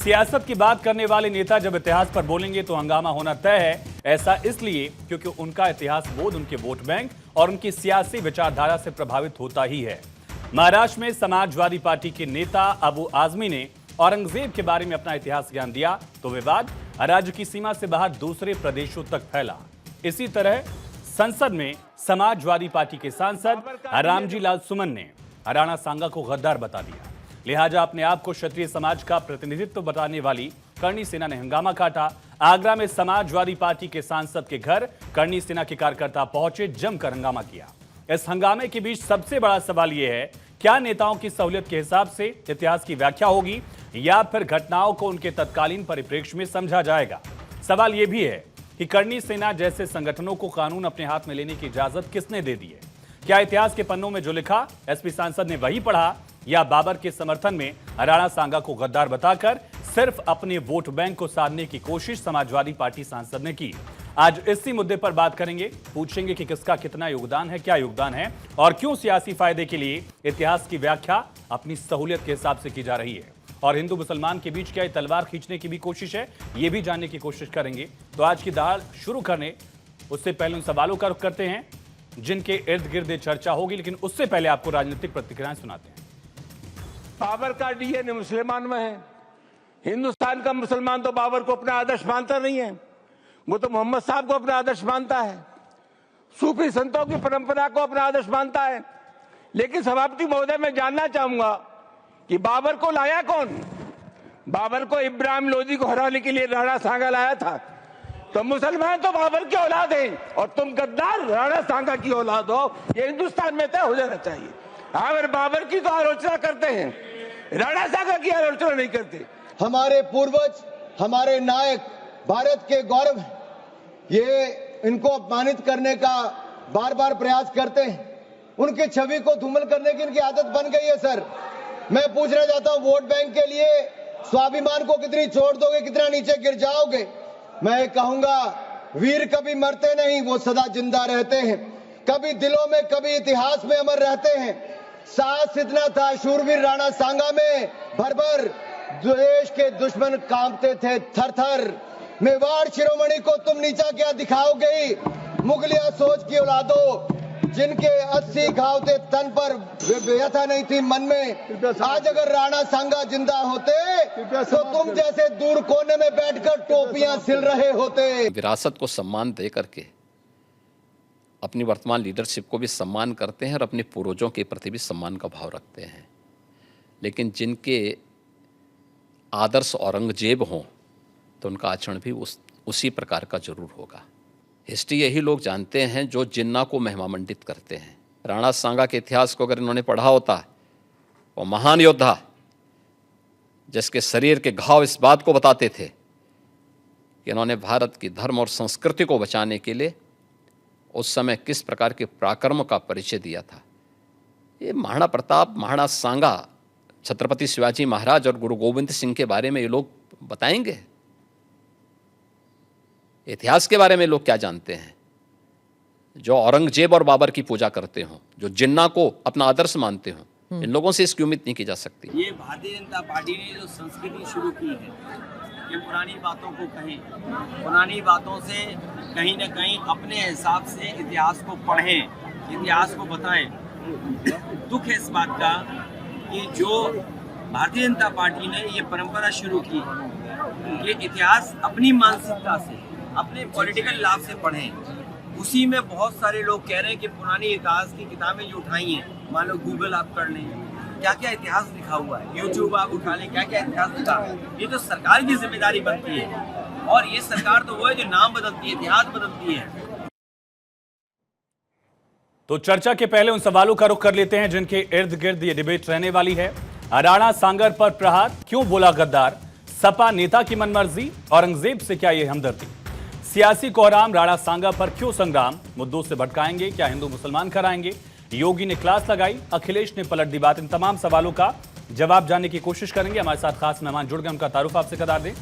सियासत की बात करने वाले नेता जब इतिहास पर बोलेंगे तो हंगामा होना तय है। ऐसा इसलिए क्योंकि उनका इतिहास बोध उनके वोट बैंक और उनकी सियासी विचारधारा से प्रभावित होता ही है। महाराष्ट्र में समाजवादी पार्टी के नेता अबू आजमी ने औरंगजेब के बारे में अपना इतिहास ज्ञान दिया तो विवाद राज्य की सीमा से बाहर दूसरे प्रदेशों तक फैला। इसी तरह संसद में समाजवादी पार्टी के सांसद रामजी लाल सुमन ने राणा सांगा को गद्दार बता दिया। लिहाजा अपने आप को क्षत्रिय समाज का प्रतिनिधित्व बताने वाली करणी सेना ने हंगामा काटा। आगरा में समाजवादी पार्टी के सांसद के घर करणी सेना के कार्यकर्ता पहुंचे, जमकर हंगामा किया। इस हंगामे के बीच सबसे बड़ा सवाल यह है, क्या नेताओं की सहूलियत के हिसाब से इतिहास की व्याख्या होगी या फिर घटनाओं को उनके तत्कालीन परिप्रेक्ष्य में समझा जाएगा। सवाल यह भी है कि करणी सेना जैसे संगठनों को कानून अपने हाथ में लेने की इजाजत किसने दे दी है। क्या इतिहास के पन्नों में जो लिखा एसपी सांसद ने वही पढ़ा या बाबर के समर्थन में राणा सांगा को गद्दार बताकर सिर्फ अपने वोट बैंक को साधने की कोशिश समाजवादी पार्टी सांसद ने की। आज इसी मुद्दे पर बात करेंगे, पूछेंगे कि किसका कितना योगदान है, क्या योगदान है और क्यों सियासी फायदे के लिए इतिहास की व्याख्या अपनी सहूलियत के हिसाब से की जा रही है और हिंदू मुसलमान के बीच क्या ये तलवार खींचने की भी कोशिश है, ये भी जानने की कोशिश करेंगे। तो आज की दाल शुरू करने उससे पहले उन सवालों का रुख करते हैं जिनके इर्द गिर्द चर्चा होगी, लेकिन उससे पहले आपको राजनीतिक प्रतिक्रियाएं सुनाते हैं। बाबर का डीएनए मुसलमान में है। हिंदुस्तान का मुसलमान तो बाबर को अपना आदर्श मानता नहीं है, वो तो मोहम्मद साहब को अपना आदर्श मानता है, सूफी संतों की परंपरा को अपना आदर्श मानता है। लेकिन सभापति महोदय, मैं जानना चाहूंगा कि बाबर को लाया कौन? बाबर को इब्राहिम लोदी को हराने के लिए राणा सांगा लाया था। तो मुसलमान तो बाबर की औलाद हैं और तुम गद्दार राणा सांगा की औलाद हो, ये हिंदुस्तान में तय हो जाना चाहिए। अगर बाबर की तो आलोचना करते हैं, राणा सांगा की आलोचना नहीं करते। हमारे पूर्वज, हमारे नायक भारत के गौरव, ये इनको अपमानित करने का बार बार प्रयास करते हैं। उनकी छवि को धूमिल करने की इनकी आदत बन गई है। सर, मैं पूछना चाहता हूं, वोट बैंक के लिए स्वाभिमान को कितनी छोड़ दोगे, कितना नीचे गिर जाओगे? मैं कहूंगा, वीर कभी मरते नहीं, वो सदा जिंदा रहते हैं, कभी दिलों में कभी इतिहास में अमर रहते हैं। साहस इतना था शूरवीर राणा सांगा में, भर भर देश के दुश्मन कांपते थे थर थर। मेवाड़ शिरोमणि को तुम नीचा क्या दिखाओगे? मुगलिया सोच की औलादो, जिनके 80 घाव थे तन पर, व्यथा नहीं थी मन में। आज अगर राणा सांगा जिंदा होते तो तुम जैसे दूर कोने में बैठकर टोपियां सिल रहे होते। विरासत को सम्मान दे करके अपनी वर्तमान लीडरशिप को भी सम्मान करते हैं और अपने पूर्वजों के प्रति भी सम्मान का भाव रखते हैं। लेकिन जिनके आदर्श औरंगजेब हों तो उनका आचरण भी उसी प्रकार का जरूर होगा। हिस्ट्री यही लोग जानते हैं जो जिन्ना को महिमामंडित करते हैं। राणा सांगा के इतिहास को अगर इन्होंने पढ़ा होता, वो महान योद्धा जिसके शरीर के घाव इस बात को बताते थे कि इन्होंने भारत की धर्म और संस्कृति को बचाने के लिए उस समय किस प्रकार के पराक्रम का परिचय दिया था। ये महाराणा प्रताप, महाराणा सांगा, छत्रपति शिवाजी महाराज और गुरु गोविंद सिंह के बारे में ये लोग बताएंगे। इतिहास के बारे में लोग क्या जानते हैं? जो औरंगजेब और बाबर की पूजा करते हों, जो जिन्ना को अपना आदर्श मानते हों, इन लोगों से इसकी उम्मीद नहीं की जा सकती। ये भारतीय जनता पार्टी ने जो संस्कृति शुरू की है, ये पुरानी बातों को कहें, पुरानी बातों से कहीं ना कहीं अपने हिसाब से इतिहास को पढ़ें, इतिहास को बताएं। दुख है इस बात का कि जो भारतीय जनता पार्टी ने ये परंपरा शुरू की, ये इतिहास अपनी मानसिकता से, अपने पॉलिटिकल लाभ से पढ़ें। उसी में बहुत सारे लोग कह रहे हैं कि पुरानी इतिहास की किताबें जो उठाई हैं, मान लो गूगल आप कर लें, क्या क्या इतिहास लिखा हुआ है, यूट्यूब आप उठा लें, क्या क्या इतिहास लिखा है। ये तो सरकार की जिम्मेदारी बनती है और ये सरकार तो वो है जो नाम बदलती है, इतिहास बदलती है। तो चर्चा के पहले उन सवालों का रुख कर लेते हैं जिनके इर्द गिर्द ये डिबेट रहने वाली है। राणा सांगा पर प्रहार, क्यों बोला गद्दार? सपा नेता की मनमर्जी, औरंगजेब से क्या ये हमदर्दी? सियासी कोहराम, राणा सांगा पर क्यों संग्राम? मुद्दों से भटकाएंगे, क्या हिंदू मुसलमान कराएंगे? योगी ने क्लास लगाई, अखिलेश ने पलट दी बात। इन तमाम सवालों का जवाब जानने की कोशिश करेंगे। हमारे साथ खास मेहमान जुड़ गए, उनका तारुफ आपसे करा दें।